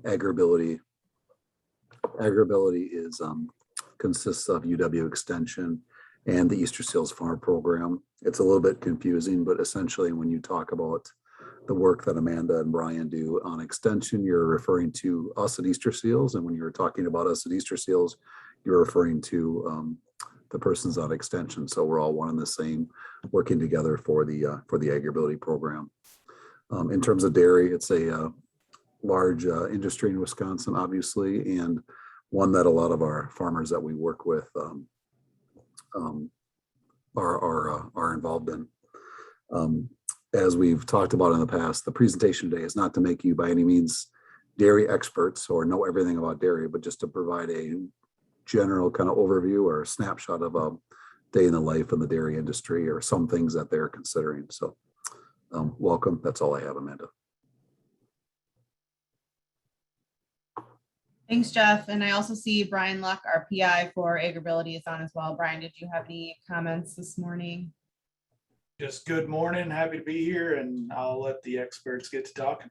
Agribility. Agribility is consists of UW Extension and the Easter Seals Farm Program. It's a little bit confusing, but essentially when you talk about the work that Amanda and Brian do on Extension, you're referring to us at Easter Seals. And when you're talking about us at Easter Seals, you're referring to the persons on Extension. So we're all one and the same, working together for the Agribility program. In terms of dairy, it's a large industry in Wisconsin, obviously, and one that a lot of our farmers that we work with are involved in. As we've talked about in the past, the presentation today is not to make you by any means dairy experts or know everything about dairy, but just to provide a general kind of overview or a snapshot of a day in the life in the dairy industry or some things that they're considering. So welcome. That's all I have, Amanda. Thanks, Jeff. And I also see Brian Luck, our PI for Agribility, is on as well. Brian, did you have any comments this morning? Just good morning. Happy to be here, and I'll let the experts get to talking.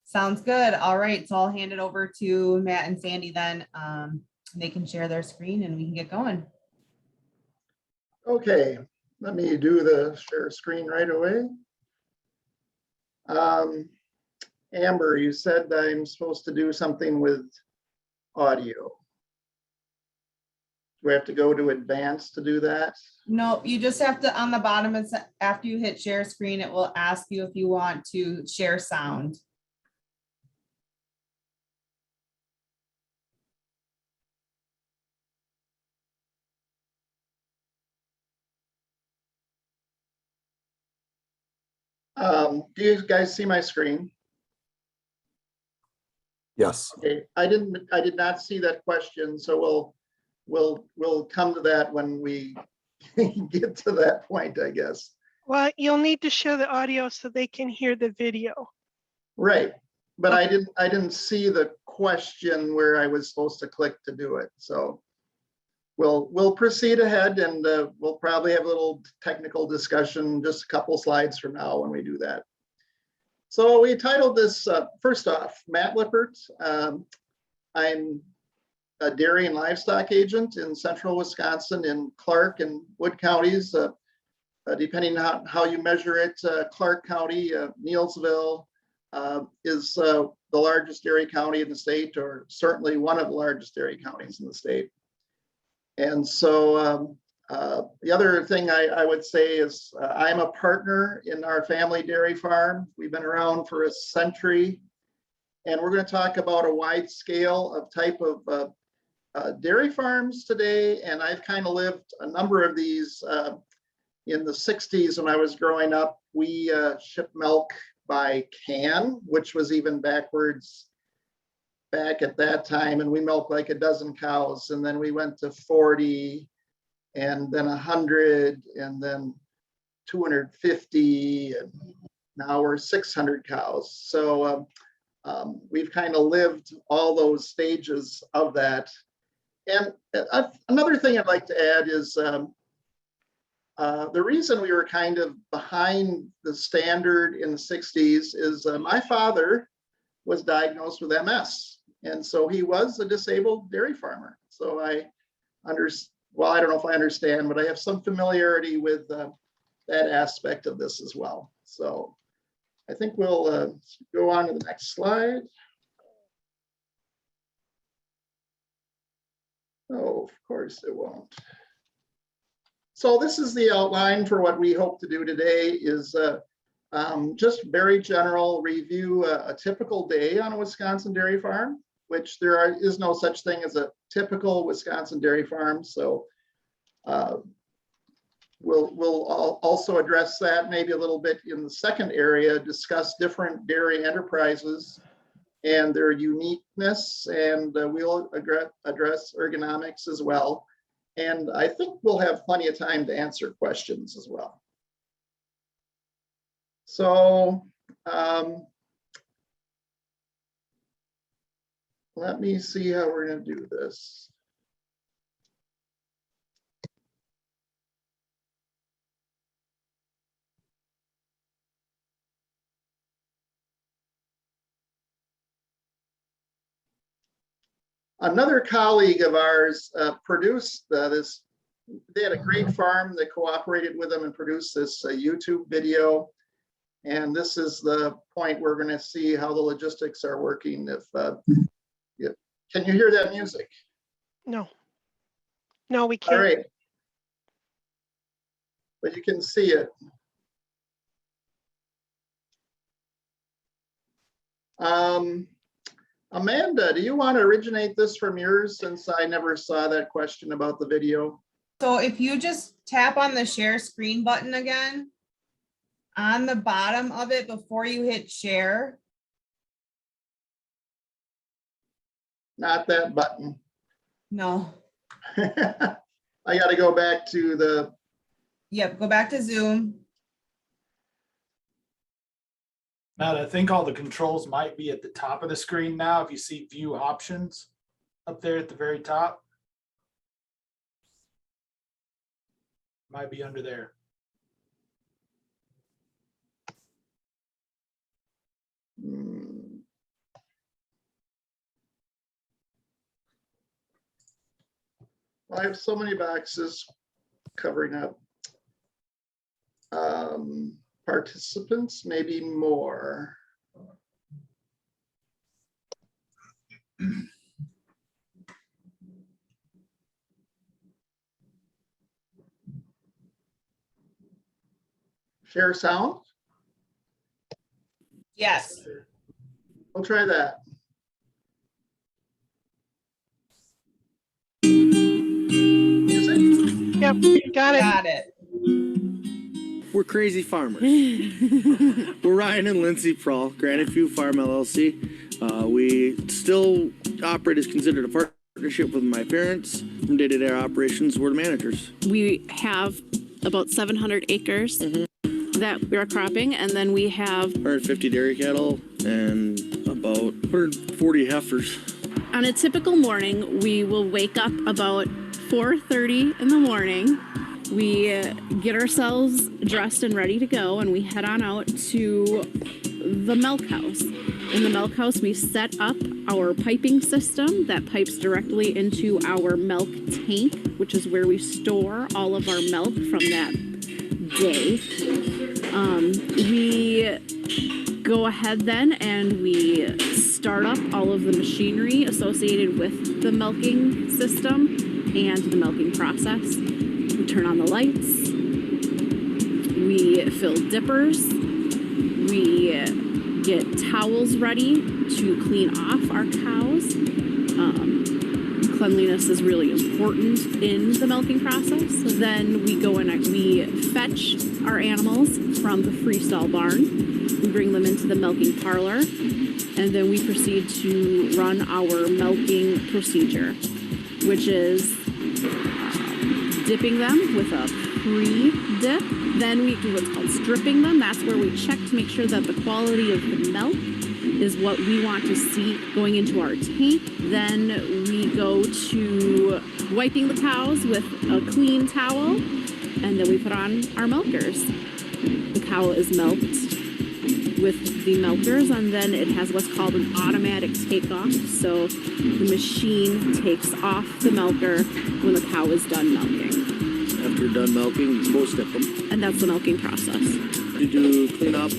Sounds good. All right. So I'll hand it over to Matt and Sandy then. They can share their screen and we can get going. Okay, let me do the share screen right away. Amber, you said I'm supposed to do something with audio. Do I have to go to advanced to do that? No, you just have to, on the bottom, it's after you hit share screen, it will ask you if you want to share sound. Do you guys see my screen? Yes. Okay, I did not see that question, so we'll come to that when we get to that point, I guess. Well, you'll need to show the audio so they can hear the video. Right, but Okay. I didn't see the question where I was supposed to click to do it. So we'll proceed ahead, and we'll probably have a little technical discussion just a couple slides from now when we do that. So we titled this, first off, Matt Lippert. I'm a dairy and livestock agent in central Wisconsin in Clark and Wood counties. Depending on how you measure it, Clark County, Neillsville is the largest dairy county in the state, or certainly one of the largest dairy counties in the state. And so the other thing I would say is I'm a partner in our family dairy farm. We've been around for a century, and we're going to talk about a wide scale of type of dairy farms today. And I've kind of lived a number of these. In the 60s, when I was growing up, we shipped milk by can, which was even backwards back at that time. And we milked like a dozen cows. And then we went to 40, and then 100, and then 250, and now we're 600 cows. So we've kind of lived all those stages of that. And another thing I'd like to add is the reason we were kind of behind the standard in the 60s is my father was diagnosed with MS. And so he was a disabled dairy farmer. So I don't know if I understand, but I have some familiarity with that aspect of this as well. So I think we'll go on to the next slide. Oh, of course it won't. So this is the outline for what we hope to do today is just very general review a typical day on a Wisconsin dairy farm, which there is no such thing as a typical Wisconsin dairy farm. So we'll also address that maybe a little bit in the second area, discuss different dairy enterprises and their uniqueness, and we'll address ergonomics as well. And I think we'll have plenty of time to answer questions as well. So let me see how we're going to do this. Another colleague of ours produced this. They had a great farm that cooperated with them and produced this YouTube video. And this is the point we're going to see how the logistics are working. Can you hear that music? No. No, we All can't. right. But you can see it. Amanda, do you want to originate this from yours, since I never saw that question about the video? So if you just tap on the share screen button again, on the bottom of it before you hit share. Not that button. No. I got to go back to the, Yep, go back to Zoom. Matt, I think all the controls might be at the top of the screen now. If you see view options up there at the very top. Might be under there. I have so many boxes covering up. Participants, maybe more. Share sound? Yes. We'll try that. Music? Yep, got it. Got it. We're crazy farmers. We're Ryan and Lindsay Prawl, Granite View Farm LLC. We still operate as considered a partnership with my parents. From day-to-day operations, we're the managers. We have about 700 acres that we are cropping, and then we have 150 dairy cattle and about 140 heifers. on a typical morning, we will wake up about 4:30 in the morning. We get ourselves dressed and ready to go, and we head on out to the milk house. In the milk house, we set up our piping system that pipes directly into our milk tank, which is where we store all of our milk from that day. We go ahead then and we start up all of the machinery associated with the milking system and the milking process. We turn on the lights, we fill dippers, we get towels ready to clean off our cows. Cleanliness is really important in the milking process. Then we go and we fetch our animals from the freestall barn. We bring them into the milking parlor, and then we proceed to run our milking procedure, which is dipping them with a pre-dip. Then we do what's called stripping them. That's where we check to make sure that the quality of the milk is what we want to see going into our tank. Then we go to wiping the cows with a clean towel, and then we put on our milkers. The cow is milked with the milkers, and then it has what's called an automatic takeoff. So the machine takes off the milker when the cow is done milking. After you're done milking, you post-dip them. And that's the milking process. You do clean up,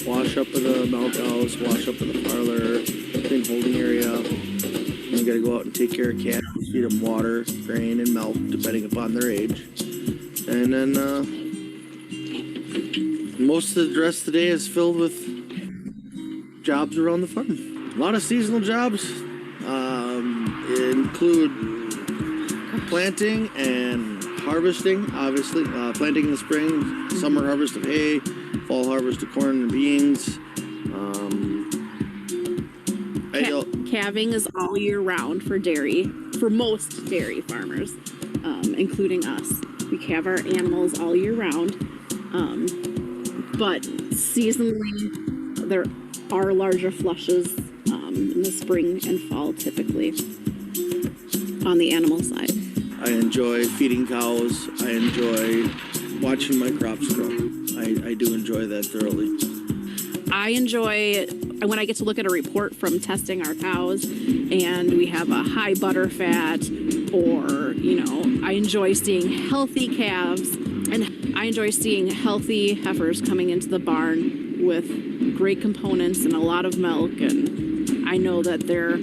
wash up in the milk house, wash up in the parlor, clean holding area. And you gotta go out and take care of calves, feed them water, grain, and milk, depending upon their age. And then most of the rest of the day is filled with jobs around the farm. A lot of seasonal jobs include planting and harvesting, obviously. Planting in the spring, summer harvest of hay, fall harvest of corn and beans. Calving is all year round for dairy, for most dairy farmers, including us. We calve our animals all year round, but seasonally there are larger flushes in the spring and fall typically on the animal side. I enjoy feeding cows. I enjoy watching my crops grow. I do enjoy that thoroughly. I enjoy when I get to look at a report from testing our cows and we have a high butter fat, or, you know, I enjoy seeing healthy calves and I enjoy seeing healthy heifers coming into the barn with great components and a lot of milk, and I know that they're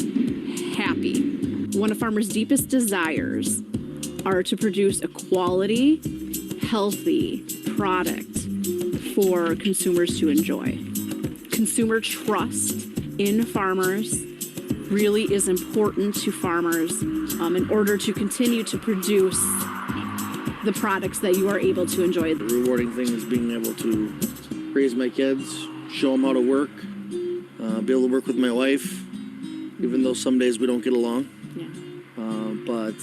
happy. One of farmers' deepest desires are to produce a quality, healthy product for consumers to enjoy. Consumer trust in farmers really is important to farmers in order to continue to produce the products that you are able to enjoy. The rewarding thing is being able to raise my kids, show them how to work, be able to work with my wife, even though some days we don't get along. Yeah. But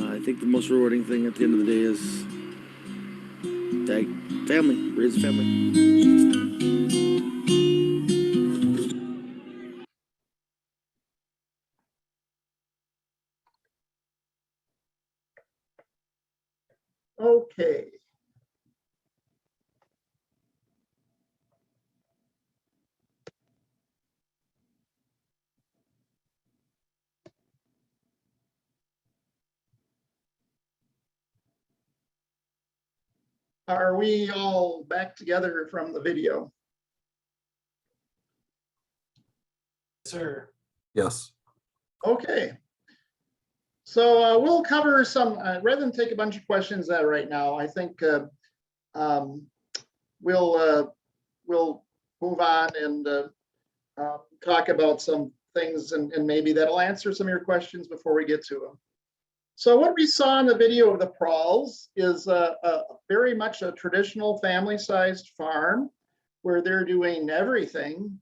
I think the most rewarding thing at the end of the day is that family, raise a family. Okay. Are we all back together from the video? Sir. Yes. Okay. So we'll cover some, rather than take a bunch of questions right now, I think we'll move on and talk about some things, and maybe that'll answer some of your questions before we get to them. So what we saw in the video of the Prauls is very much a traditional family-sized farm where they're doing everything.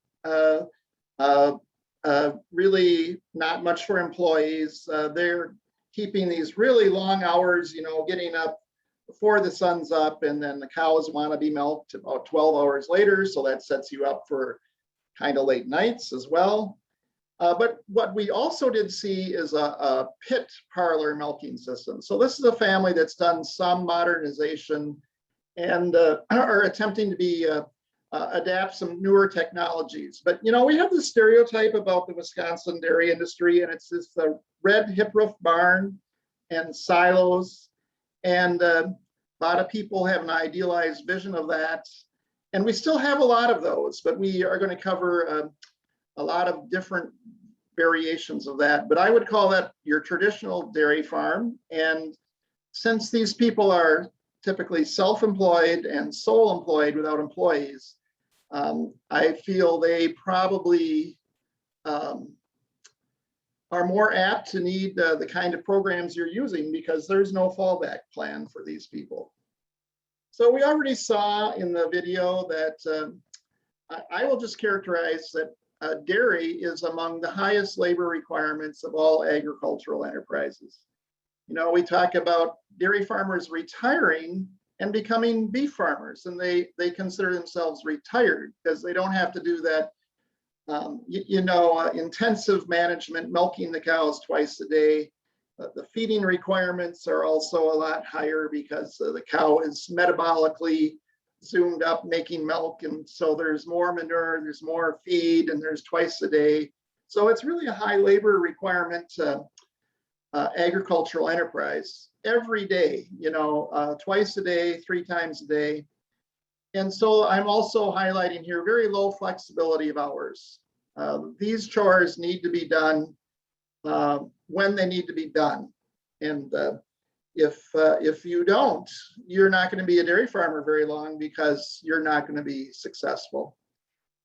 Really not much for employees. They're keeping these really long hours, you know, getting up before the sun's up, and then the cows want to be milked about 12 hours later. So that sets you up for kind of late nights as well. But what we also did see is a pit parlor milking system. So this is a family that's done some modernization and are attempting to be adapt some newer technologies. But you know, we have this stereotype about the Wisconsin dairy industry, and it's this red hip roof barn and silos, and a lot of people have an idealized vision of that, and we still have a lot of those, but we are going to cover a lot of different variations of that. But I would call that your traditional dairy farm. And since these people are typically self-employed and sole employed without employees, I feel they probably are more apt to need the kind of programs you're using, because there's no fallback plan for these people. So we already saw in the video that I will just characterize that dairy is among the highest labor requirements of all agricultural enterprises. You know, we talk about dairy farmers retiring and becoming beef farmers, and they consider themselves retired because they don't have to do that, intensive management, milking the cows twice a day. The feeding requirements are also a lot higher because the cow is metabolically zoomed up making milk, and so there's more manure, there's more feed, and there's twice a day. So it's really a high labor requirement agricultural enterprise every day, you know, twice a day, 3 times a day. And so I'm also highlighting here very low flexibility of hours. These chores need to be done when they need to be done. And if you don't, you're not going to be a dairy farmer very long, because you're not going to be successful.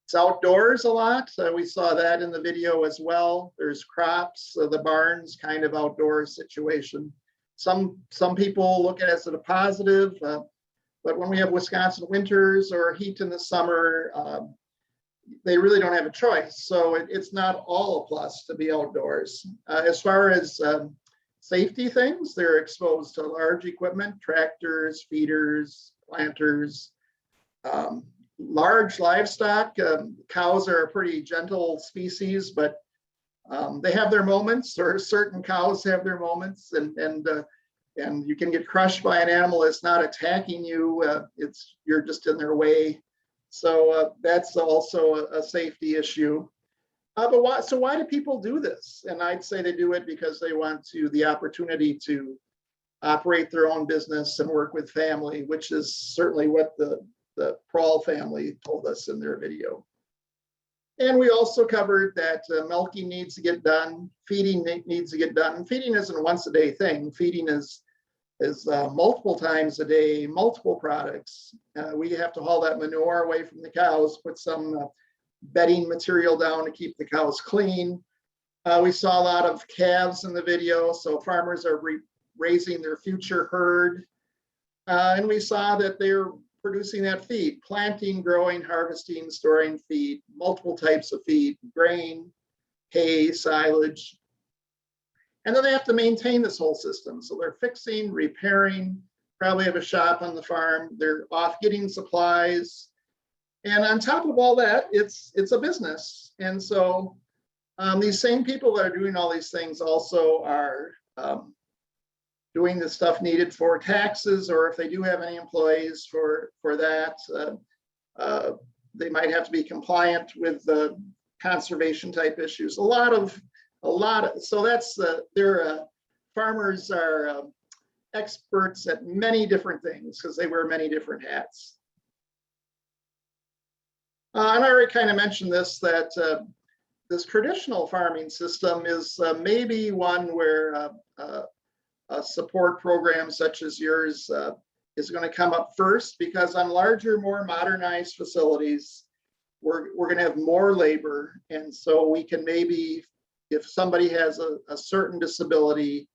It's outdoors a lot. We saw that in the video as well. There's crops, the barn's kind of outdoor situation. Some people look at it as a positive, but when we have Wisconsin winters or heat in the summer, they really don't have a choice. So it's not all a plus to be outdoors. As far as safety things, they're exposed to large equipment, tractors, feeders, planters, large livestock. Cows are a pretty gentle species, but they have their moments, or certain cows have their moments, and you can get crushed by an animal that's not attacking you. You're just in their way. So that's also a safety issue. But why do people do this? And I'd say they do it because they want the opportunity to operate their own business and work with family, which is certainly what the Prawl family told us in their video. And we also covered that milking needs to get done, feeding needs to get done. Feeding isn't a once a day thing. Feeding is multiple times a day, multiple products. We have to haul that manure away from the cows, put some bedding material down to keep the cows clean. We saw a lot of calves in the video, so farmers are raising their future herd. And we saw that they're producing that feed, planting, growing, harvesting, storing feed, multiple types of feed, grain, hay, silage. And then they have to maintain this whole system. So they're fixing, repairing, probably have a shop on the farm. They're off getting supplies. And on top of all that, it's a business. And so these same people that are doing all these things also are doing the stuff needed for taxes, or if they do have any employees for that, they might have to be compliant with the conservation type issues. A lot of, so that's their farmers are experts at many different things because they wear many different hats. And I already kind of mentioned this, that this traditional farming system is maybe one where a support program such as yours is going to come up first, because on larger, more modernized facilities, we're going to have more labor. And so we can maybe, if somebody has a certain disability,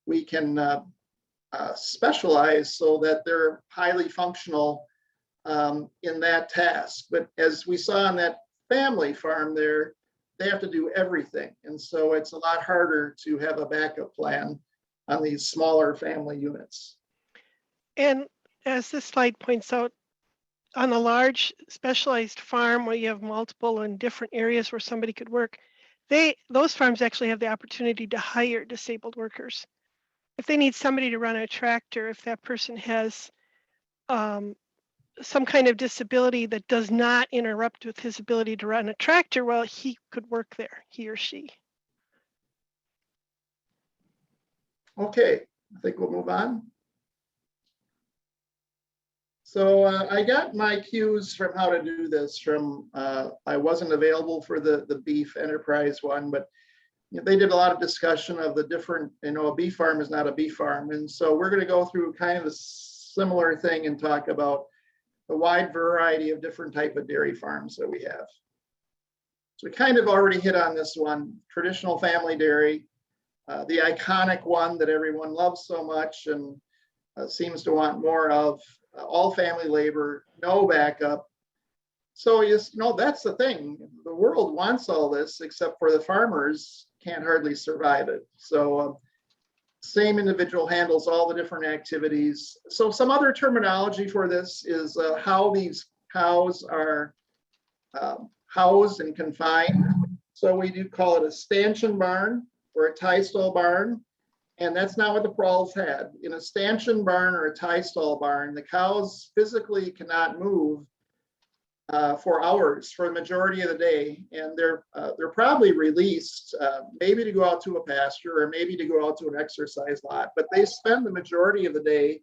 we can specialize so that they're highly functional in that task. But as we saw on that family farm there, they have to do everything. And so it's a lot harder to have a backup plan on these smaller family units. And as this slide points out, on a large specialized farm where you have multiple and different areas where somebody could work, those farms actually have the opportunity to hire disabled workers. If they need somebody to run a tractor, if that person has some kind of disability that does not interrupt with his ability to run a tractor, well, he could work there, he or she. Okay, I think we'll move on. So I got my cues from how to do this from, I wasn't available for the beef enterprise one, but they did a lot of discussion of the different, a beef farm is not a beef farm. And so we're going to go through kind of a similar thing and talk about a wide variety of different type of dairy farms that we have. So we kind of already hit on this one, traditional family dairy, the iconic one that everyone loves so much and seems to want more of, all family labor, no backup. So that's the thing. The world wants all this, except for the farmers can't hardly survive it. So same individual handles all the different activities. So some other terminology for this is how these cows are housed and confined. So we do call it a stanchion barn or a tie stall barn. And that's not what the Prawls had. In a stanchion barn or a tie stall barn, the cows physically cannot move for hours for the majority of the day. And they're probably released maybe to go out to a pasture or maybe to go out to an exercise lot, but they spend the majority of the day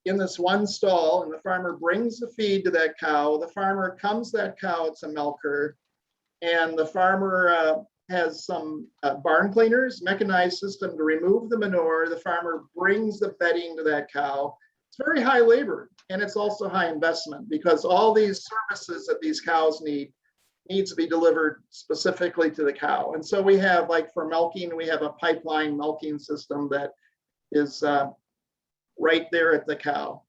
in this one stall, and the farmer brings the feed to that cow. The farmer comes that cow, it's a milker, and the farmer has some barn cleaners, mechanized system to remove the manure. The farmer brings the bedding to that cow. It's very high labor, and it's also high investment because all these services that these cows needs to be delivered specifically to the cow. And so we have, like for milking, we have a pipeline milking system that is right there at the cow.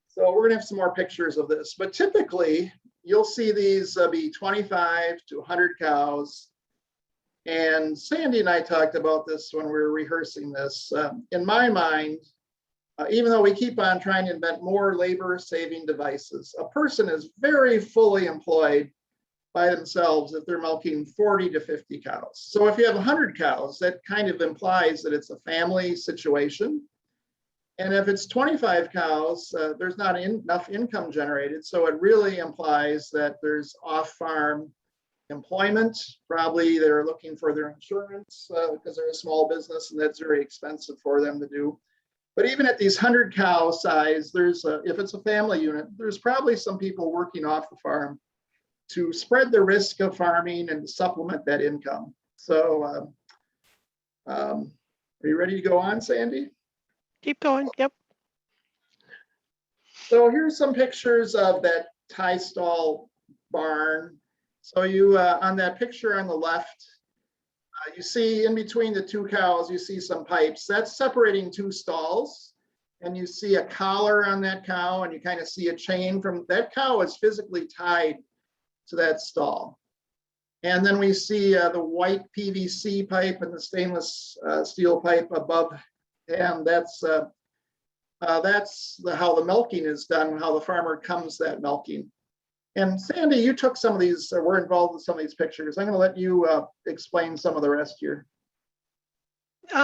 So we're gonna have some more pictures of this, but typically you'll see these be 25 to 100 cows. And Sandy and I talked about this when we were rehearsing this. In my mind, even though we keep on trying to invent more labor-saving devices, a person is very fully employed by themselves if they're milking 40 to 50 cows. So if you have 100 cows, that kind of implies that it's a family situation. And if it's 25 cows, there's not enough income generated. So it really implies that there's off-farm employment. Probably they're looking for their insurance because they're a small business and that's very expensive for them to do. But even at these 100 cow size, if it's a family unit, there's probably some people working off the farm to spread the risk of farming and supplement that income. So are you ready to go on, Sandy? Keep going. Yep. So here's some pictures of that tie stall barn. So you on that picture on the left, you see in between the two cows, you see some pipes. That's separating two stalls. And you see a collar on that cow, and you kind of see a chain from that cow is physically tied to that stall. And then we see the white PVC pipe and the stainless steel pipe above. And that's how the milking is done, how the farmer comes that milking. And Sandy, you took some of these, were involved with some of these pictures. I'm going to let you explain some of the rest here.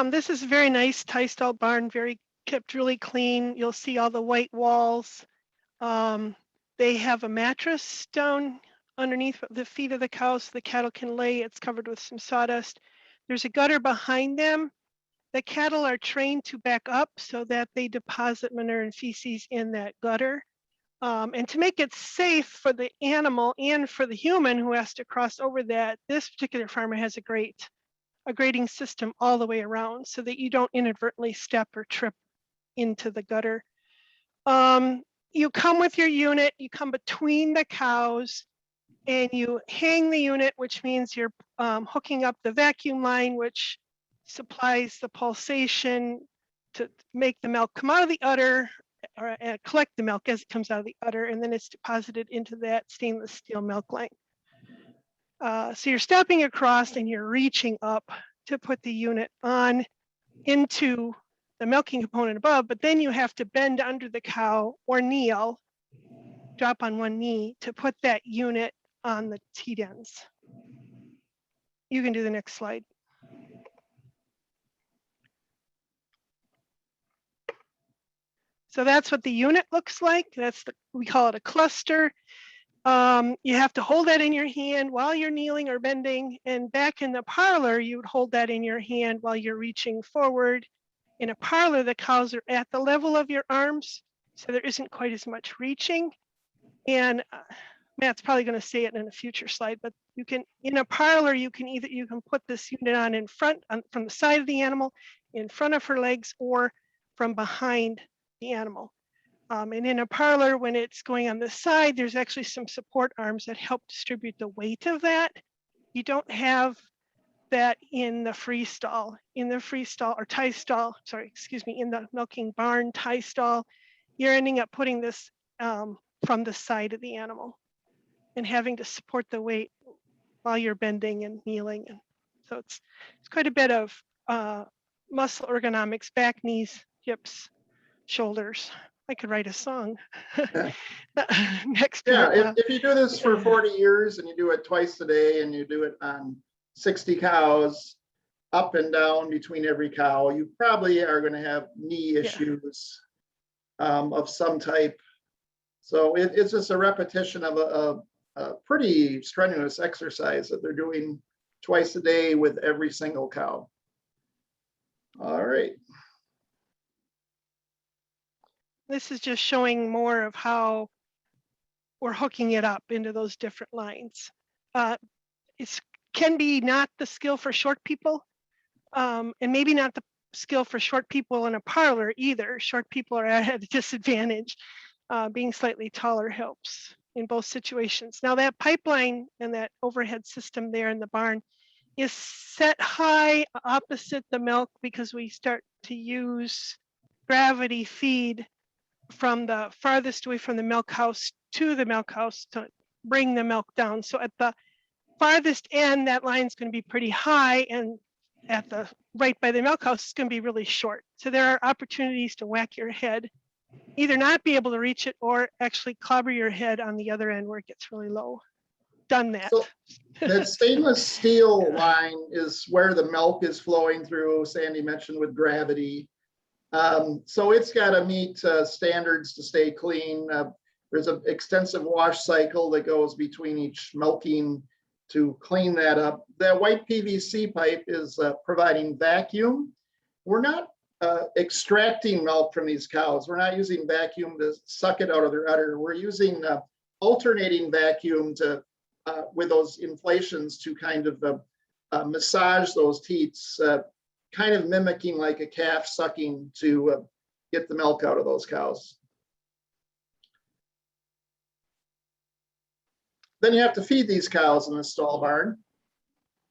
This is a very nice tie stall barn, kept really clean. You'll see all the white walls. They have a mattress down underneath the feet of the cows so the cattle can lay. It's covered with some sawdust. There's a gutter behind them. The cattle are trained to back up so that they deposit manure and feces in that gutter. And to make it safe for the animal and for the human who has to cross over that, this particular farmer has a grading system all the way around so that you don't inadvertently step or trip into the gutter. You come with your unit, you come between the cows, and you hang the unit, which means you're hooking up the vacuum line, which supplies the pulsation to make the milk come out of the udder, or collect the milk as it comes out of the udder, and then it's deposited into that stainless steel milk line. So you're stepping across and you're reaching up to put the unit on into the milking component above, but then you have to bend under the cow or kneel, drop on one knee to put that unit on the teat ends. You can do the next slide. So that's what the unit looks like. We call it a cluster. You have to hold that in your hand while you're kneeling or bending. And back in the parlor, you would hold that in your hand while you're reaching forward. In a parlor, the cows are at the level of your arms, so there isn't quite as much reaching. And Matt's probably going to say it in a future slide, but you can, in a parlor, you can put this unit on in front, from the side of the animal, in front of her legs, or from behind the animal. And in a parlor, when it's going on the side, there's actually some support arms that help distribute the weight of that. You don't have that in the free stall. In the free stall or tie stall, in the milking barn tie stall, you're ending up putting this from the side of the animal and having to support the weight while you're bending and kneeling. And so it's quite a bit of muscle ergonomics, back, knees, hips, shoulders. I could write a song. Next. Yeah, if you do this for 40 years and you do it twice a day and you do it on 60 cows, up and down between every cow, you probably are going to have knee issues of some type. So it's just a repetition of a pretty strenuous exercise that they're doing twice a day with every single cow. All right. This is just showing more of how we're hooking it up into those different lines. It can be not the skill for short people, and maybe not the skill for short people in a parlor either. Short people are at a disadvantage. Being slightly taller helps in both situations. Now that pipeline and that overhead system there in the barn is set high opposite the milk because we start to use gravity feed from the farthest away from the milk house to the milk house to bring the milk down. So at the farthest end, that line's going to be pretty high, and at the right by the milk house, it's going to be really short. So there are opportunities to whack your head, either not be able to reach it or actually clobber your head on the other end where it gets really low. Done that. So that stainless steel line is where the milk is flowing through, Sandy mentioned, with gravity. So it's got to meet standards to stay clean. There's an extensive wash cycle that goes between each milking to clean that up. That white PVC pipe is providing vacuum. We're not extracting milk from these cows. We're not using vacuum to suck it out of their udder. We're using alternating vacuum to with those inflations to kind of massage those teats, kind of mimicking like a calf sucking to get the milk out of those cows. Then you have to feed these cows in the stall barn.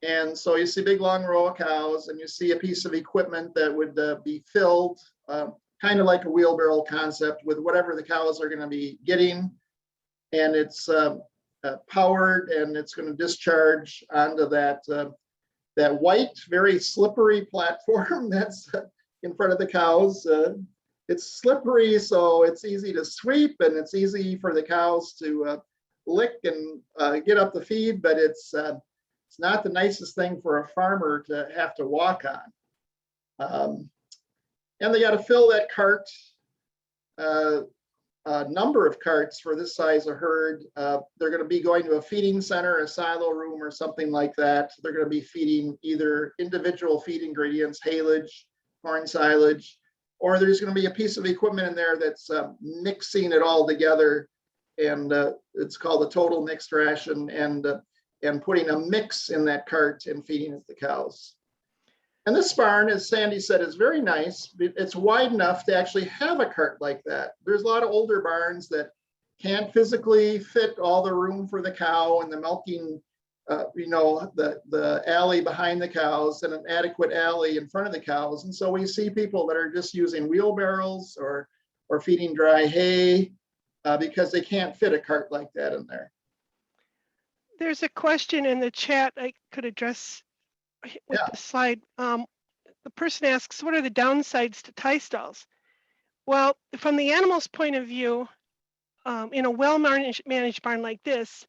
And so you see a big long row of cows, and you see a piece of equipment that would be filled, kind of like a wheelbarrow concept, with whatever the cows are going to be getting. And it's powered, and it's going to discharge onto that that white, very slippery platform that's in front of the cows. It's slippery, so it's easy to sweep, and it's easy for the cows to lick and get up the feed, but it's not the nicest thing for a farmer to have to walk on. And they got to fill that cart, a number of carts for this size of herd. They're going to be going to a feeding center, a silo room, or something like that. They're going to be feeding either individual feed ingredients, haylage, corn silage, or there's going to be a piece of equipment in there that's mixing it all together. And it's called a total mixed ration, and putting a mix in that cart and feeding it to the cows. And this barn, as Sandy said, is very nice. It's wide enough to actually have a cart like that. There's a lot of older barns that can't physically fit all the room for the cow and the milking, the alley behind the cows and an adequate alley in front of the cows. And so we see people that are just using wheelbarrows or feeding dry hay because they can't fit a cart like that in there. There's a question in the chat I could address with the slide. The person asks, what are the downsides to tie stalls? Well, from the animal's point of view, in a well-managed barn like this,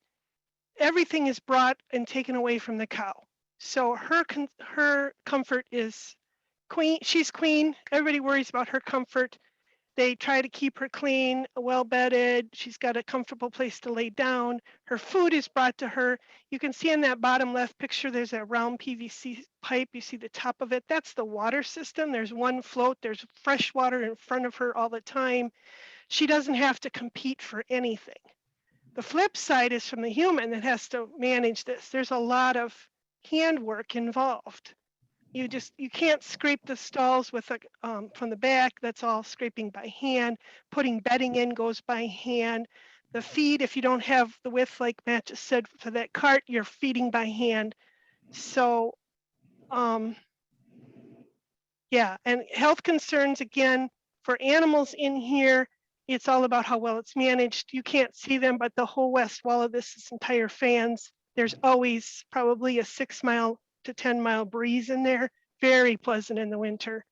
everything is brought and taken away from the cow. So her comfort is queen. She's queen. Everybody worries about her comfort. They try to keep her clean, well bedded. She's got a comfortable place to lay down. Her food is brought to her. You can see in that bottom left picture, there's a round PVC pipe. You see the top of it. That's the water system. There's one float. There's fresh water in front of her all the time. She doesn't have to compete for anything. The flip side is from the human that has to manage this. There's a lot of handwork involved. You can't scrape the stalls with from the back. That's all scraping by hand. Putting bedding in goes by hand. The feed, if you don't have the width, like Matt just said, for that cart, you're feeding by hand. So, yeah, and health concerns, again, for animals in here, it's all about how well it's managed. You can't see them, but the whole west wall of this is entire fans. There's always probably a 6 mile to 10 mile breeze in there. Very pleasant in the winter.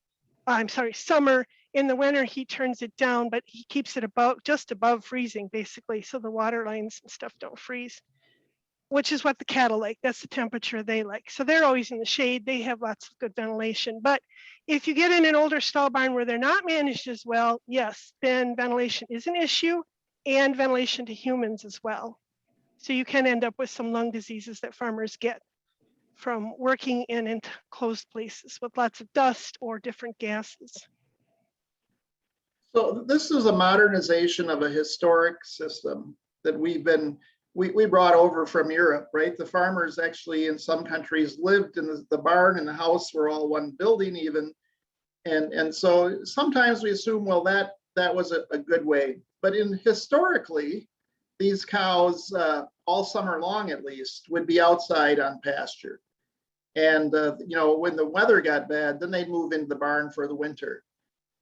I'm sorry, summer. In the winter, he turns it down, but he keeps it just above freezing, basically, so the water lines and stuff don't freeze, which is what the cattle like. That's the temperature they like. So they're always in the shade. They have lots of good ventilation. But if you get in an older stall barn where they're not managed as well, yes, then ventilation is an issue, and ventilation to humans as well. So you can end up with some lung diseases that farmers get from working in enclosed places with lots of dust or different gases. So this is a modernization of a historic system that we brought over from Europe, right? The farmers actually in some countries lived in the barn and the house were all one building even. And so sometimes we assume, well, that was a good way. But historically, these cows, all summer long at least, would be outside on pasture. And when the weather got bad, then they'd move into the barn for the winter.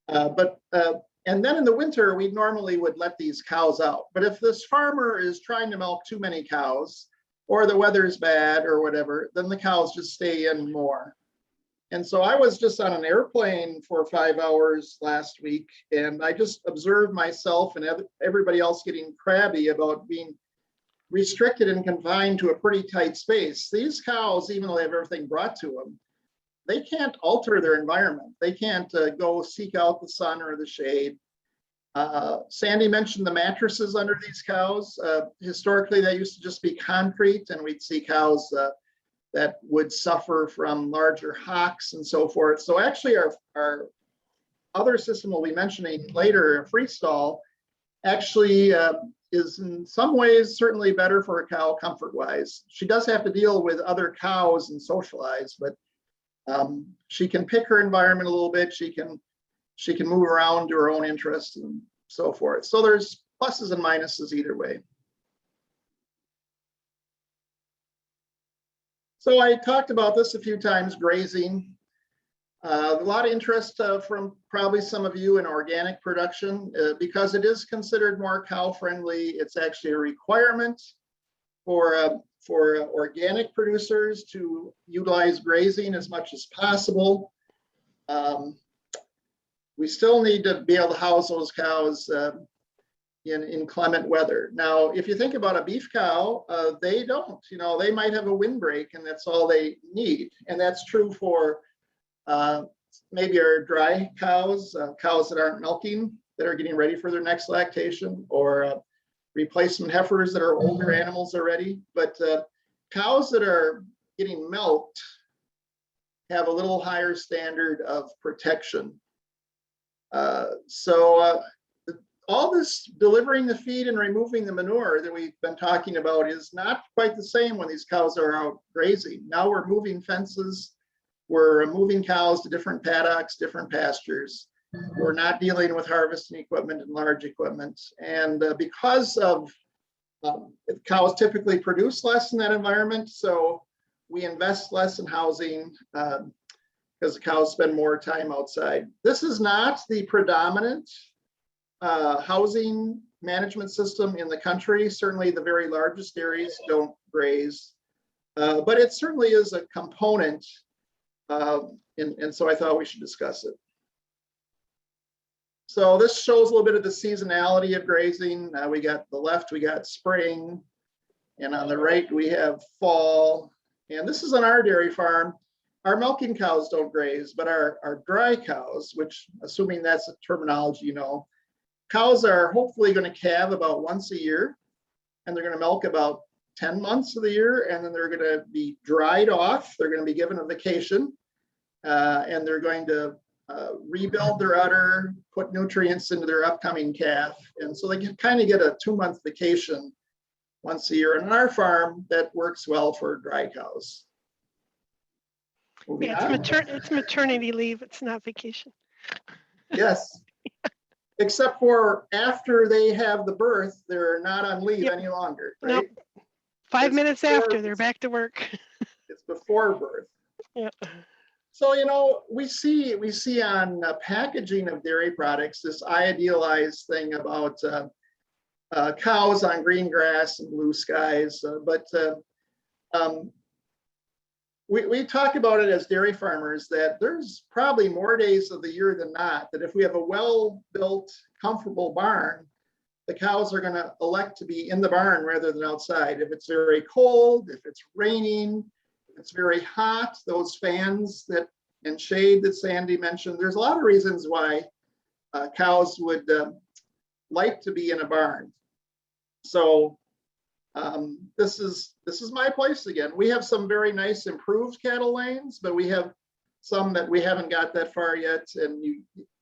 And then in the winter, we normally would let these cows out. But if this farmer is trying to milk too many cows, or the weather's bad or whatever, then the cows just stay in more. And so I was just on an airplane for 5 hours last week, and I just observed myself and everybody else getting crabby about being restricted and confined to a pretty tight space. These cows, even though they have everything brought to them, they can't alter their environment. They can't go seek out the sun or the shade. Sandy mentioned the mattresses under these cows. Historically, they used to just be concrete, and we'd see cows that would suffer from larger hocks and so forth. So actually our other system we'll be mentioning later, freestall, actually is in some ways certainly better for a cow comfort-wise. She does have to deal with other cows and socialize, but she can pick her environment a little bit. She can move around to her own interests and so forth. So there's pluses and minuses either way. So I talked about this a few times, grazing. A lot of interest from probably some of you in organic production because it is considered more cow friendly. It's actually a requirement for organic producers to utilize grazing as much as possible. We still need to be able to house those cows in inclement weather. Now, if you think about a beef cow, they don't, they might have a windbreak and that's all they need. And that's true for maybe our dry cows, cows that aren't milking, that are getting ready for their next lactation, or replacement heifers that are older animals already. But cows that are getting milked have a little higher standard of protection. All this delivering the feed and removing the manure that we've been talking about is not quite the same when these cows are out grazing. Now we're moving fences, we're moving cows to different paddocks, different pastures. We're not dealing with harvesting equipment and large equipment. And because of cows typically produce less in that environment, so we invest less in housing because the cows spend more time outside. This is not the predominant housing management system in the country. Certainly the very largest dairies don't graze, but it certainly is a component, and so I thought we should discuss it. So this shows a little bit of the seasonality of grazing. We got the left, we got spring, and on the right we have fall. And this is on our dairy farm. Our milking cows don't graze, but our dry cows, which assuming that's the terminology, cows are hopefully going to calve about once a year, and they're going to milk about 10 months of the year, and then they're going to be dried off. They're going to be given a vacation, and they're going to rebuild their udder, put nutrients into their upcoming calf. And so they can kind of get a 2-month vacation once a year. And on our farm, that works well for dry cows. Yeah, it's maternity leave. It's not vacation. Yes. Except for after they have the birth, they're not on leave any longer. Right? Nope. 5 minutes after, they're back to work. It's before birth. Yeah. So, we see on packaging of dairy products this idealized thing about cows on green grass and blue skies, but we talk about it as dairy farmers that there's probably more days of the year than not that if we have a well-built, comfortable barn, the cows are going to elect to be in the barn rather than outside. If it's very cold, if it's raining, if it's very hot, those fans and shade that Sandy mentioned, there's a lot of reasons why cows would like to be in a barn. So this is my place again. We have some very nice improved cattle lanes, but we have some that we haven't got that far yet, and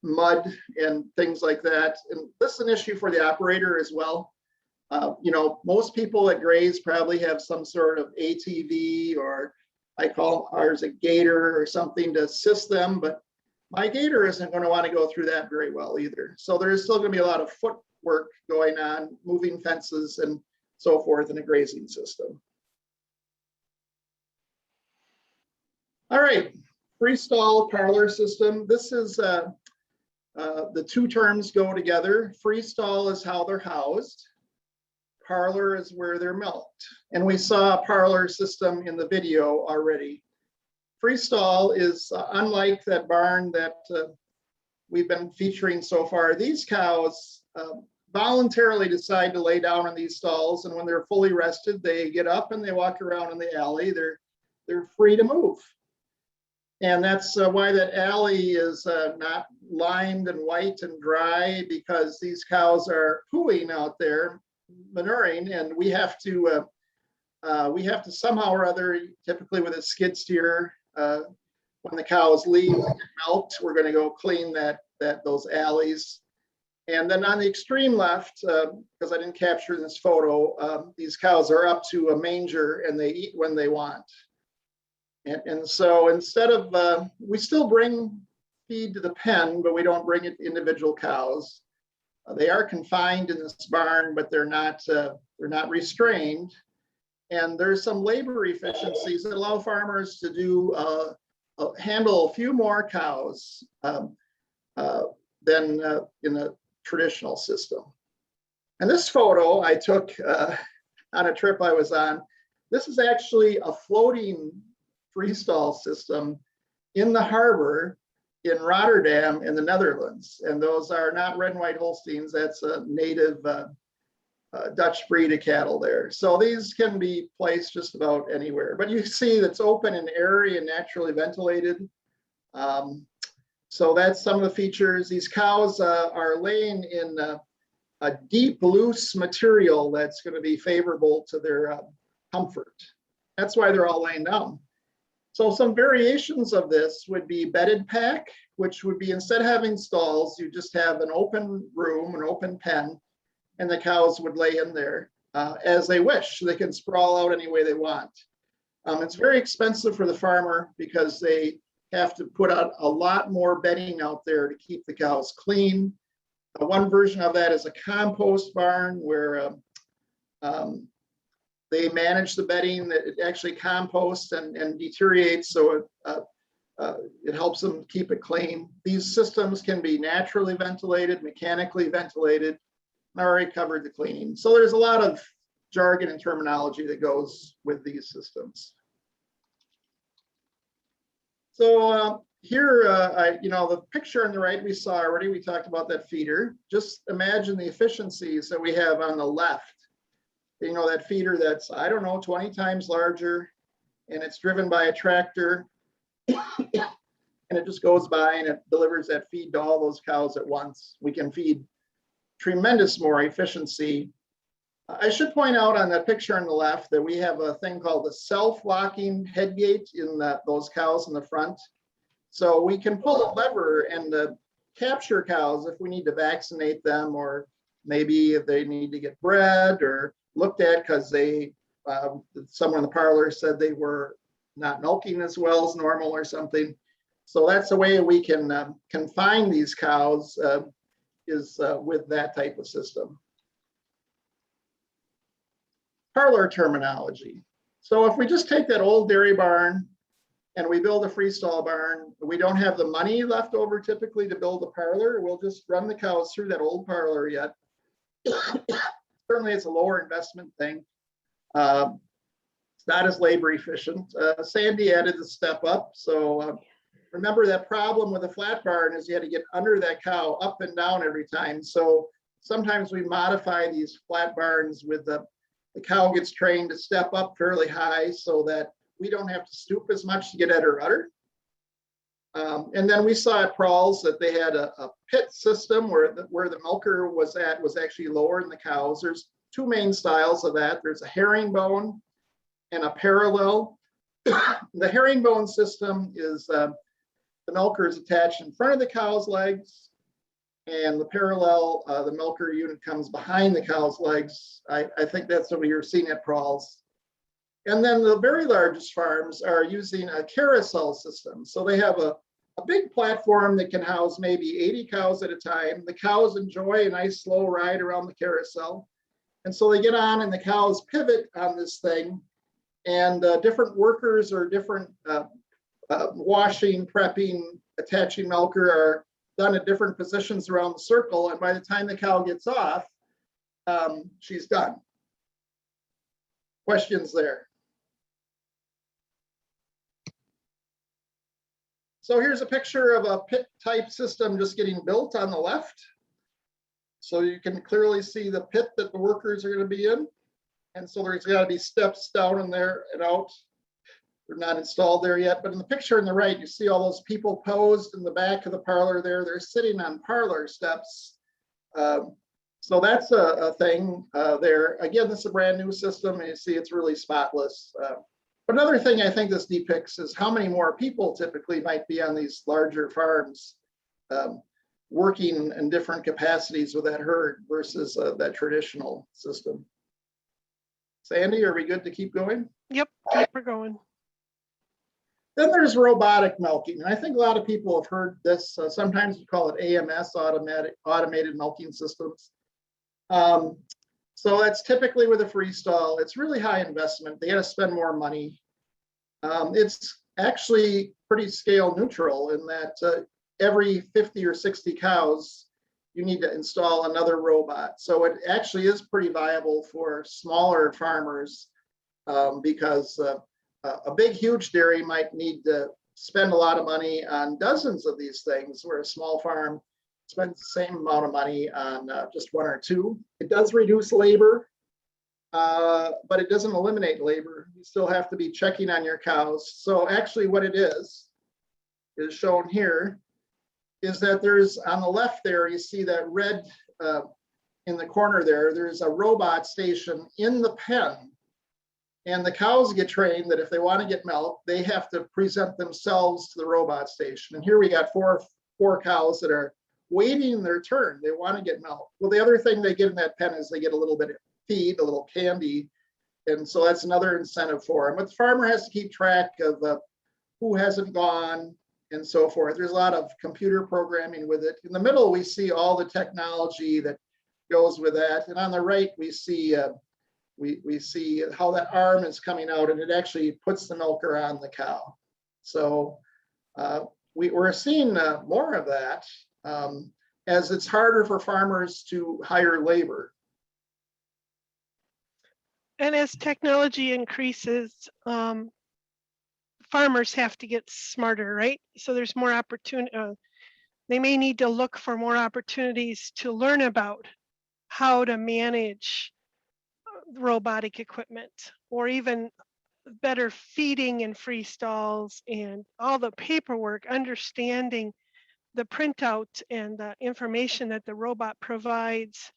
mud and things like that. And this is an issue for the operator as well. Most people that graze probably have some sort of ATV, or I call ours a gator or something to assist them, but my gator isn't going to want to go through that very well either. So there's still going to be a lot of footwork going on, moving fences and so forth in a grazing system. All right, freestall parlor system. This is the two terms go together. Freestall is how they're housed. Parlor is where they're milked. And we saw a parlor system in the video already. Freestall is unlike that barn that we've been featuring so far. These cows voluntarily decide to lay down in these stalls, and when they're fully rested, they get up and they walk around in the alley. They're free to move. And that's why that alley is not lined and white and dry, because these cows are pooing out there, manuring, and we have to somehow or other, typically with a skid steer, when the cows leave and get milked, we're going to go clean those alleys. And then on the extreme left, because I didn't capture this photo, these cows are up to a manger and they eat when they want. And so instead of, we still bring feed to the pen, but we don't bring it to individual cows. They are confined in this barn, but they're not restrained. And there's some labor efficiencies that allow farmers to do handle a few more cows than in a traditional system. And this photo I took on a trip I was on. This is actually a floating freestall system in the harbor in Rotterdam in the Netherlands. And those are not red and white Holsteins. That's a native Dutch breed of cattle there. So these can be placed just about anywhere, but you see that's open and airy and naturally ventilated. So that's some of the features. These cows are laying in a deep, loose material that's going to be favorable to their comfort. That's why they're all laying down. So some variations of this would be bedded pack, which would be, instead of having stalls, you just have an open room, an open pen, and the cows would lay in there as they wish. They can sprawl out any way they want. It's very expensive for the farmer because they have to put out a lot more bedding out there to keep the cows clean. One version of that is a compost barn where they manage the bedding that it actually composts and deteriorates, so it helps them keep it clean. These systems can be naturally ventilated, mechanically ventilated. I already covered the cleaning. So there's a lot of jargon and terminology that goes with these systems. So here, the picture on the right we saw already. We talked about that feeder. Just imagine the efficiencies that we have on the left. You know, that feeder that's, I don't know, 20 times larger, and it's driven by a tractor, and it just goes by and it delivers that feed to all those cows at once. We can feed tremendous more efficiency. I should point out on that picture on the left that we have a thing called the self-locking head gate in those cows in the front. So we can pull a lever and capture cows if we need to vaccinate them, or maybe if they need to get bred or looked at because they, someone in the parlor said they were not milking as well as normal or something. So that's the way we can confine these cows is with that type of system. Parlor terminology. So if we just take that old dairy barn and we build a freestall barn, we don't have the money left over typically to build a parlor. We'll just run the cows through that old parlor yet. Certainly it's a lower investment thing. It's not as labor efficient. Sandy added the step up. So remember that problem with a flat barn is you had to get under that cow up and down every time. So sometimes we modify these flat barns with the cow gets trained to step up fairly high so that we don't have to stoop as much to get at her udder. And then we saw at Prawls that they had a pit system where the milker was actually lower than the cows. There's two main styles of that. There's a herringbone and a parallel. The herringbone system is the milker is attached in front of the cow's legs, and the parallel, the milker unit comes behind the cow's legs. I think that's what you're seeing at Prawls. And then the very largest farms are using a carousel system. So they have a big platform that can house maybe 80 cows at a time. The cows enjoy a nice slow ride around the carousel. And so they get on and the cows pivot on this thing, and different workers or different washing, prepping, attaching milker are done at different positions around the circle. And by the time the cow gets off, she's done. Questions there? So here's a picture of a pit type system just getting built on the left. So you can clearly see the pit that the workers are going to be in. And so there's got to be steps down in there and out. They're not installed there yet, but in the picture on the right, you see all those people posed in the back of the parlor there. They're sitting on parlor steps. So that's a thing there. Again, this is a brand new system, and you see it's really spotless. But another thing I think this depicts is how many more people typically might be on these larger farms working in different capacities with that herd versus that traditional system. Sandy, are we good to keep going? Yep, keep her going. Then there's robotic milking. And I think a lot of people have heard this. Sometimes we call it AMS, automated milking systems. So that's typically with a freestall. It's really high investment. They got to spend more money. It's actually pretty scale neutral in that every 50 or 60 cows, you need to install another robot. So it actually is pretty viable for smaller farmers because a big, huge dairy might need to spend a lot of money on dozens of these things, where a small farm spends the same amount of money on just one or two. It does reduce labor, but it doesn't eliminate labor. You still have to be checking on your cows. So actually what it is shown here, is that there's on the left there, you see that red in the corner there, there's a robot station in the pen. And the cows get trained that if they want to get milk, they have to present themselves to the robot station. And here we got four cows that are waiting their turn. They want to get milk. Well, the other thing they get in that pen is they get a little bit of feed, a little candy. And so that's another incentive for them. But the farmer has to keep track of who hasn't gone and so forth. There's a lot of computer programming with it. In the middle, we see all the technology that goes with that. And on the right, we see we see how that arm is coming out, and it actually puts the milker on the cow. So we're seeing more of that as it's harder for farmers to hire labor. And as technology increases, farmers have to get smarter, right? So there's more opportunity. They may need to look for more opportunities to learn about how to manage robotic equipment, or even better feeding in free stalls and all the paperwork, understanding the printout and the information that the robot provides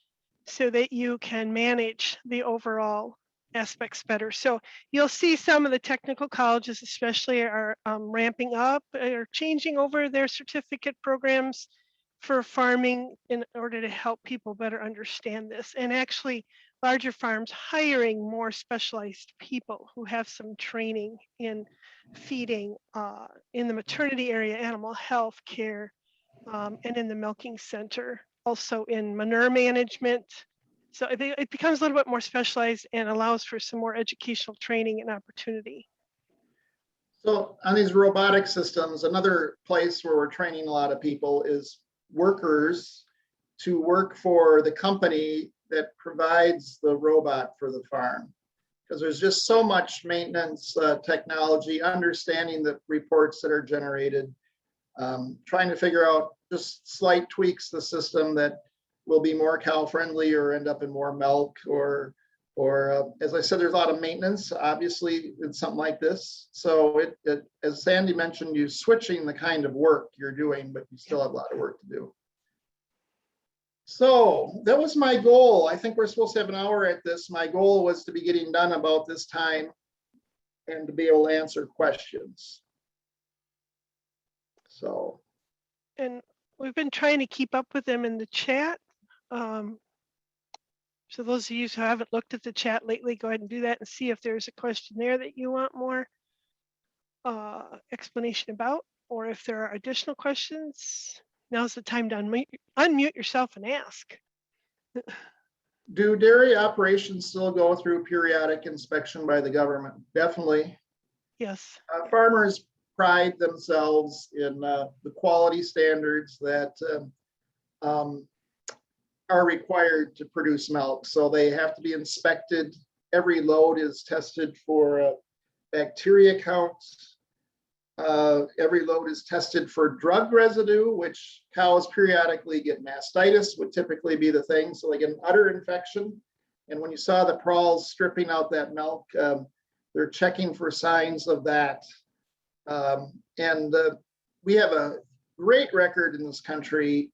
so that you can manage the overall aspects better. So you'll see some of the technical colleges especially are ramping up or changing over their certificate programs for farming in order to help people better understand this. And actually larger farms hiring more specialized people who have some training in feeding in the maternity area, animal health care, and in the milking center, also in manure management. So it becomes a little bit more specialized and allows for some more educational training and opportunity. So on these robotic systems, another place where we're training a lot of people is workers to work for the company that provides the robot for the farm. Because there's just so much maintenance technology, understanding the reports that are generated, trying to figure out just slight tweaks to the system that will be more cow friendly or end up in more milk, or as I said, there's a lot of maintenance, obviously, in something like this. So it as Sandy mentioned, you switching the kind of work you're doing, but you still have a lot of work to do. So that was my goal. I think we're supposed to have an hour at this. My goal was to be getting done about this time and to be able to answer questions. So. And we've been trying to keep up with them in the chat. So those of you who haven't looked at the chat lately, go ahead and do that and see if there's a question there that you want more explanation about, or if there are additional questions. Now's the time to unmute yourself and ask. Do dairy operations still go through periodic inspection by the government? Definitely. Yes. Farmers pride themselves in the quality standards that are required to produce milk. So they have to be inspected. Every load is tested for bacteria counts. Every load is tested for drug residue, which cows periodically get mastitis, would typically be the thing. So they get an udder infection. And when you saw the prawls stripping out that milk, they're checking for signs of that. And we have a great record in this country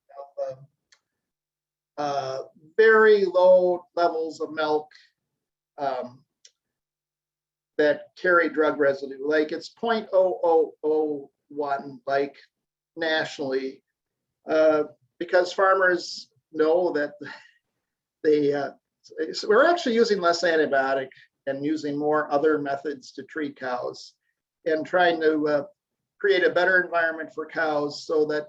of very low levels of milk that carry drug residue. Like it's 0.0001, like nationally, because farmers know that so we're actually using less antibiotic and using more other methods to treat cows and trying to create a better environment for cows so that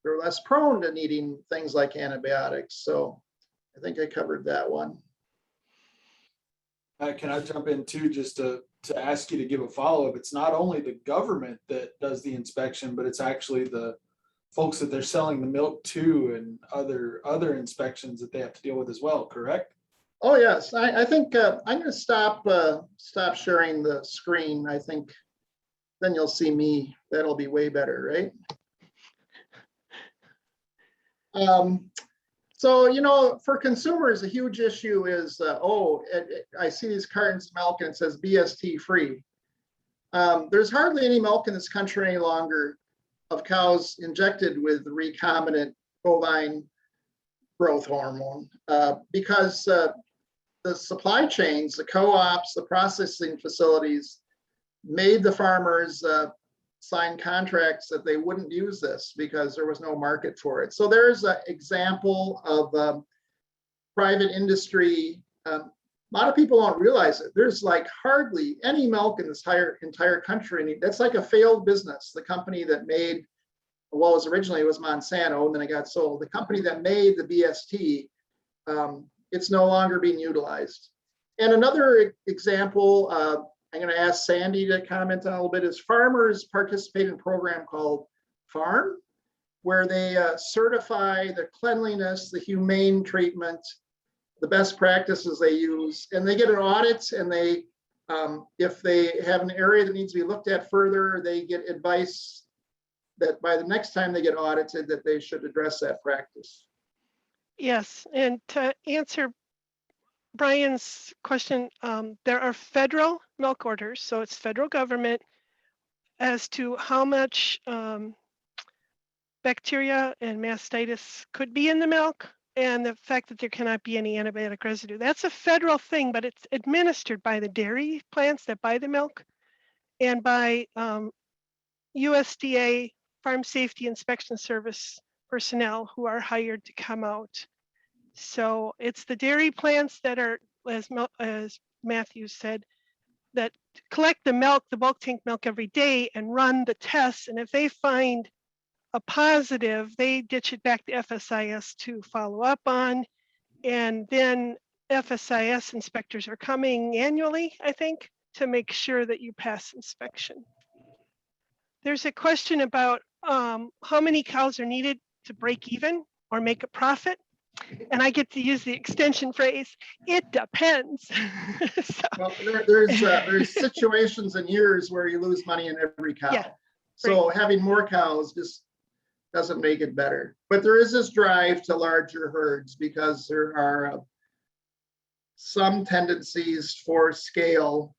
they're less prone to needing things like antibiotics. So I think I covered that one. Can I jump in too, just to ask you to give a follow-up? It's not only the government that does the inspection, but it's actually the folks that they're selling the milk to and other inspections that they have to deal with as well, correct? Oh, yes. I think I'm going to stop sharing the screen. I think then you'll see me. That'll be way better, right? So, you know, for consumers, a huge issue is, I see these cartons of milk and it says BST free. There's hardly any milk in this country any longer of cows injected with recombinant bovine growth hormone because the supply chains, the co-ops, the processing facilities made the farmers sign contracts that they wouldn't use this because there was no market for it. So there's an example of private industry. A lot of people don't realize it. There's like hardly any milk in this entire country. That's like a failed business. The company that made, well, it was originally it was Monsanto, and then it got sold. The company that made the BST, it's no longer being utilized. And another example, I'm going to ask Sandy to comment on a little bit, is farmers participate in a program called Farm, where they certify the cleanliness, the humane treatment, the best practices they use, and they get an audit, and they, if they have an area that needs to be looked at further, they get advice that by the next time they get audited, that they should address that practice. Yes, and to answer Brian's question, there are federal milk orders, so it's federal government as to how much bacteria and mastitis could be in the milk, and the fact that there cannot be any antibiotic residue. That's a federal thing, but it's administered by the dairy plants that buy the milk and by USDA Farm Safety Inspection Service personnel who are hired to come out. So it's the dairy plants that are, as Matthew said, that collect the milk, the bulk tank milk every day and run the tests. And if they find a positive, they ditch it back to FSIS to follow up on. And then FSIS inspectors are coming annually, I think, to make sure that you pass inspection. There's a question about how many cows are needed to break even or make a profit. And I get to use the extension phrase, it depends. So, well, there's situations and years where you lose money in every cow. Yeah, so having more cows just doesn't make it better. But there is this drive to larger herds because there are some tendencies for scale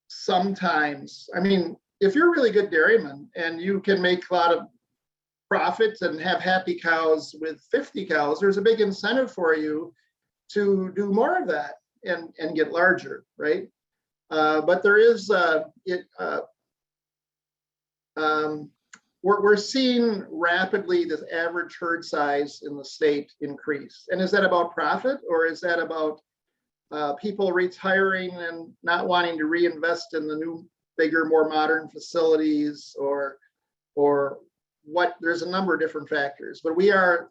sometimes. I mean, if you're a really good dairyman and you can make a lot of profits and have happy cows with 50 cows, there's a big incentive for you to do more of that and get larger, right? But there is, we're seeing rapidly this average herd size in the state increase. And is that about profit, or is that about people retiring and not wanting to reinvest in the new, bigger, more modern facilities, or what? There's a number of different factors, but we are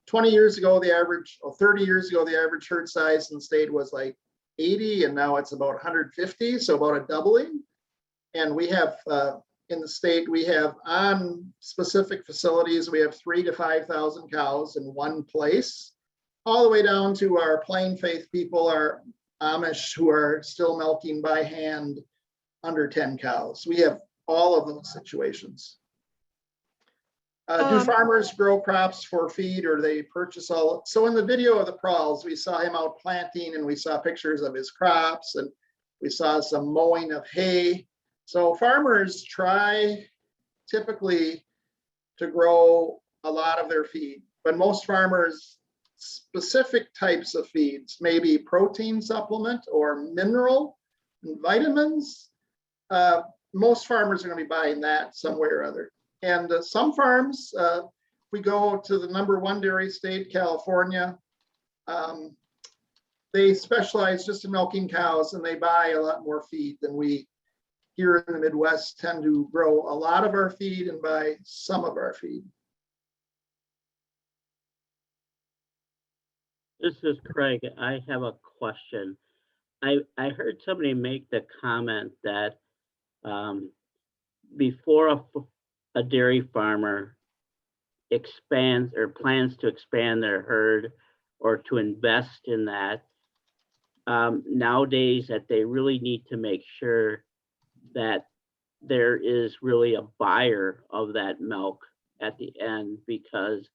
20 years ago, the average, or 30 years ago, the average herd size in the state was like 80, and now it's about 150, so about a doubling. And we have in the state, we have on specific facilities, we have 3,000 to 5,000 cows in one place, all the way down to our plain faith people, our Amish, who are still milking by hand under 10 cows. We have all of those situations. Do farmers grow crops for feed, or they purchase all? So in the video of the Prowls, we saw him out planting, and we saw pictures of his crops, and We saw some mowing of hay. So farmers try typically to grow a lot of their feed, but most farmers, specific types of feeds, maybe protein supplement or mineral and vitamins. Most farmers are going to be buying that some way or other. And some farms, we go to the #1 dairy state, California. They specialize just in milking cows, and they buy a lot more feed than we here in the Midwest tend to grow a lot of our feed and buy some of our feed. This is Craig. I have a question. I heard somebody make the comment that before a dairy farmer expands or plans to expand their herd or to invest in that, nowadays that they really need to make sure that there is really a buyer of that milk at the end, because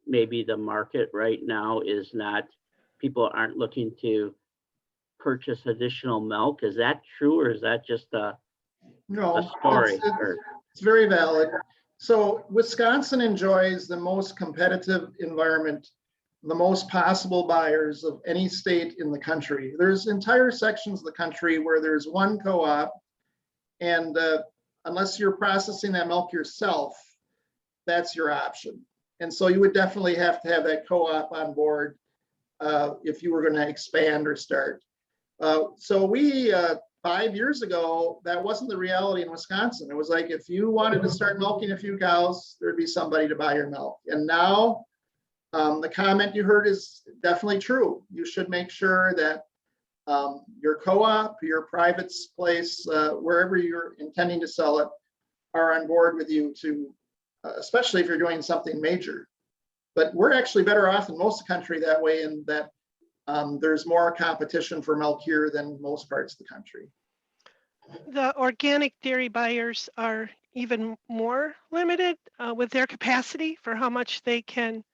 maybe the market right now is not, people aren't looking to purchase additional milk. Is that true, or is that just a story? It's very valid. So Wisconsin enjoys the most competitive environment, the most possible buyers of any state in the country. There's entire sections of the country where there's one co-op, and unless you're processing that milk yourself, that's your option. And so you would definitely have to have that co-op on board if you were going to expand or start. So we, 5 years ago, that wasn't the reality in Wisconsin. It was like, if you wanted to start milking a few cows, there'd be somebody to buy your milk. And now the comment you heard is definitely true. You should make sure that your co-op, your private place, wherever you're intending to sell it, are on board with you to, especially if you're doing something major. But we're actually better off in most of the country that way, in that there's more competition for milk here than most parts of the country. The organic dairy buyers are even more limited with their capacity for how much they can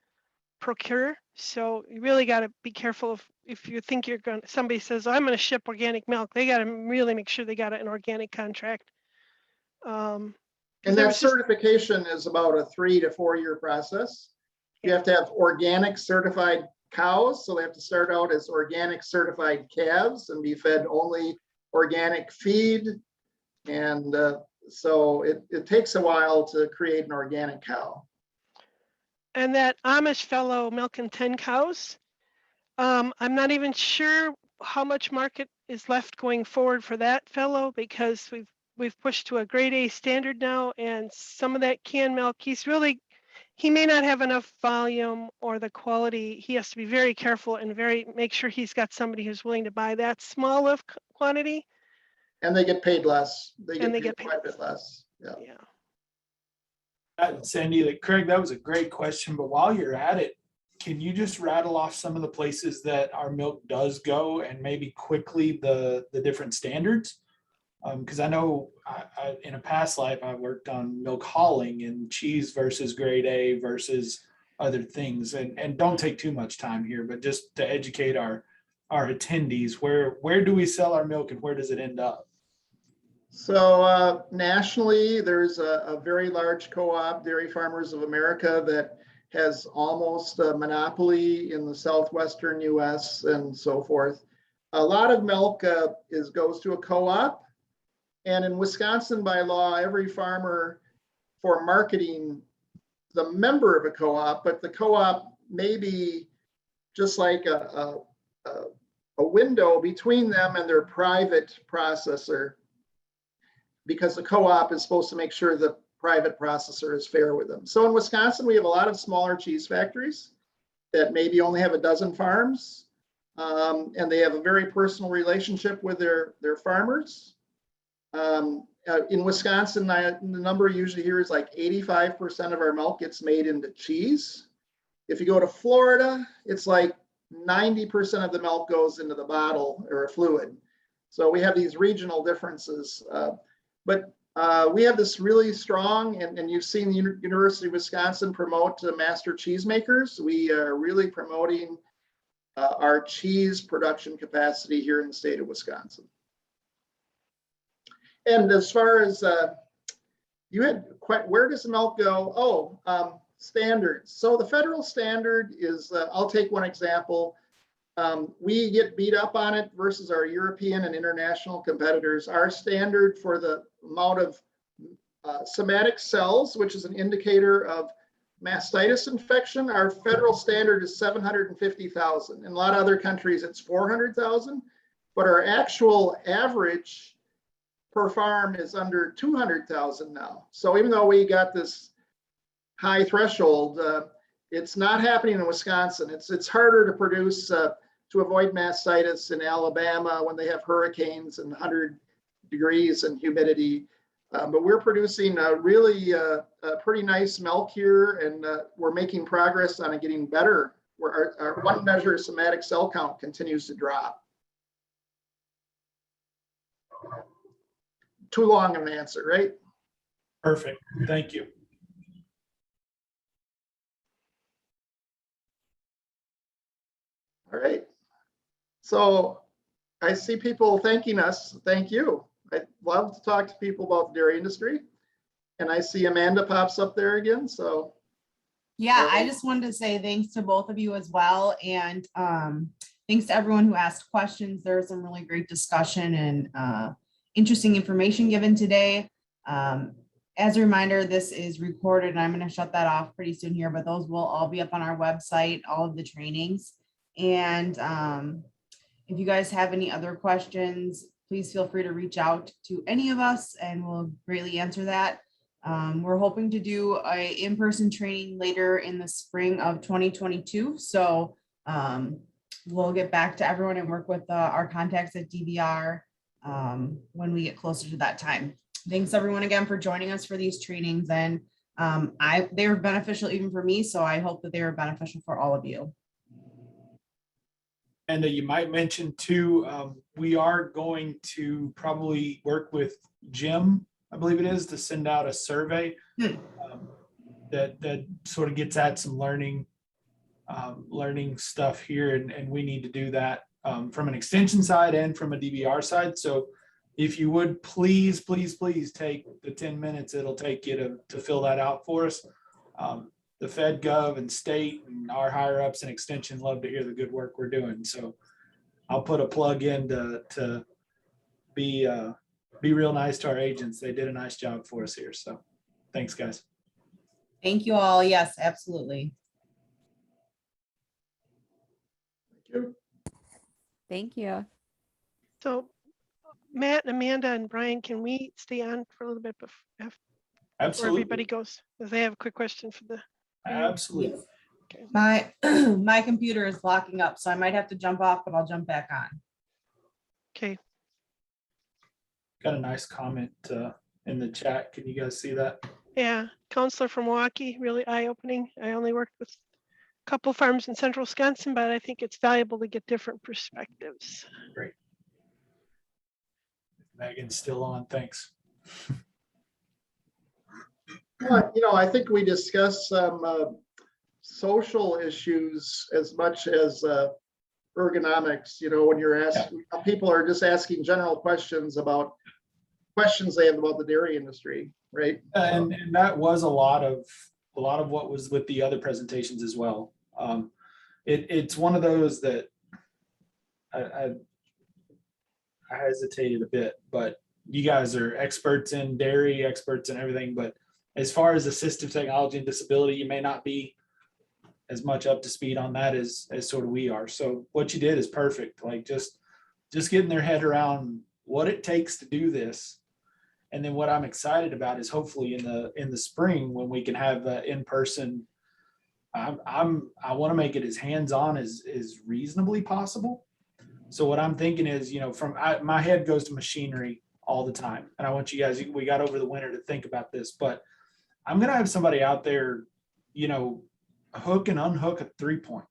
procure. So you really got to be careful if you think you're going to, somebody says, oh, I'm going to ship organic milk, they got to really make sure they got an organic contract. And that certification is about a 3 to 4 year process. You have to have organic certified cows, so they have to start out as organic certified calves and be fed only organic feed. And so it takes a while to create an organic cow. And that Amish fellow milking 10 cows, I'm not even sure how much market is left going forward for that fellow, because we've pushed to a grade A standard now, and some of that canned milk, he may not have enough volume or the quality. He has to be very careful and make sure he's got somebody who's willing to buy that small of quantity. And they get paid less. They get paid paid quite a bit less. Yeah. Sandy, Craig, that was a great question. But while you're at it, can you just rattle off some of the places that our milk does go, and maybe quickly the different standards? Because I know in a past life, I worked on milk hauling and cheese versus grade A versus other things. And don't take too much time here, but just to educate our attendees, where do we sell our milk and where does it end up? So nationally, there's a very large co-op, Dairy Farmers of America, that has almost a monopoly in the southwestern US and so forth. A lot of milk goes to a co-op. And in Wisconsin, by law, every farmer, for marketing, is a member of a co-op, but the co-op may be just like a window between them and their private processor, because the co-op is supposed to make sure the private processor is fair with them. So in Wisconsin, we have a lot of smaller cheese factories that maybe only have a dozen farms, and they have a very personal relationship with their farmers. In Wisconsin, the number usually here is like 85% of our milk gets made into cheese. If you go to Florida, it's like 90% of the milk goes into the bottle or a fluid. So we have these regional differences. But we have this really strong, and you've seen the University of Wisconsin promote master cheesemakers. We are really promoting our cheese production capacity here in the state of Wisconsin. And as far as you had where does the milk go? Oh, standards. So the federal standard is, I'll take one example. We get beat up on it versus our European and international competitors. Our standard for the amount of somatic cells, which is an indicator of mastitis infection, our federal standard is 750,000. In a lot of other countries, it's 400,000, but our actual average per farm is under 200,000 now. So even though we got this high threshold, it's not happening in Wisconsin. It's harder to produce to avoid mastitis in Alabama when they have hurricanes and 100 degrees and humidity. But we're producing a really a pretty nice milk here, and we're making progress on it getting better, where our one measure somatic cell count continues to drop. Too long of an answer, right? Perfect. Thank you. All right. So I see people thanking us. Thank you. I love to talk to people about the dairy industry. And I see Amanda pops up there again. So Yeah, I just wanted to say thanks to both of you as well. And thanks to everyone who asked questions. There was some really great discussion and interesting information given today. As a reminder, this is recorded and I'm going to shut that off pretty soon here, but those will all be up on our website, all of the trainings. And if you guys have any other questions, please feel free to reach out to any of us and we'll greatly answer that. We're hoping to do a in-person training later in the spring of 2022. So we'll get back to everyone and work with our contacts at DVR when we get closer to that time. Thanks everyone again for joining us for these trainings. And they were beneficial even for me. So I hope that they were beneficial for all of you. And you might mention too, we are going to probably work with Jim, I believe it is, to send out a survey that sort of gets at some learning stuff here, and we need to do that from an extension side and from a DVR side. So if you would please take the 10 minutes it'll take you to fill that out for us. The Fed Gov and state and our higher ups and extension love to hear the good work we're doing. So I'll put a plug in to be real nice to our agents. They did a nice job for us here. So thanks, guys. Thank you all. Yes, absolutely. thank you. Thank you. So Matt, Amanda, and Brian, can we stay on for a little bit before Absolutely. everybody goes? Because they have a quick question for the. Absolutely. Okay. My computer is locking up, so I might have to jump off, but I'll jump back on. Okay. Got a nice comment in the chat. Can you guys see that? Yeah, counselor from Milwaukee, really eye-opening. I only worked with a couple farms in central Wisconsin, but I think it's valuable to get different perspectives. Great. Megan's still on. Thanks. Well, I think we discussed some social issues as much as ergonomics. When you're asking, people are just asking general questions about questions they have about the dairy industry, right? And that was a lot of what was with the other presentations as well. It's one of those that I hesitated a bit, but you guys are experts in dairy, experts in everything. But as far as assistive technology and disability, you may not be as much up to speed on that as sort of we are. So what you did is perfect. Like just getting their head around what it takes to do this. And then what I'm excited about is hopefully in the spring when we can have in person. I want to make it as hands-on as reasonably possible. So what I'm thinking is, my head goes to machinery all the time. And I want you guys, we got over the winter to think about this, but I'm going to have somebody out there, hook and unhook a 3-point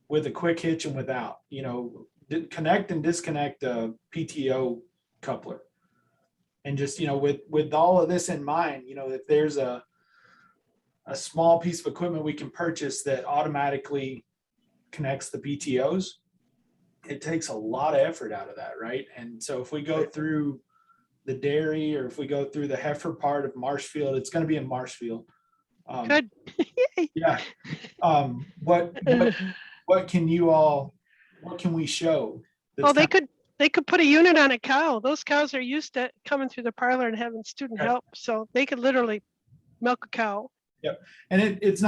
with a quick hitch and without, connect and disconnect a PTO coupler. And just, with all of this in mind, if there's a small piece of equipment we can purchase that automatically connects the PTOs, it takes a lot of effort out of that, right? And so if we go through the dairy, or if we go through the heifer part of Marshfield, it's going to be in Marshfield. Good. Yeah. What can you all, what can we show? Well, they could put a unit on a cow. Those cows are used to coming through the parlor and having student Right. help. So they could literally milk a cow. And it's not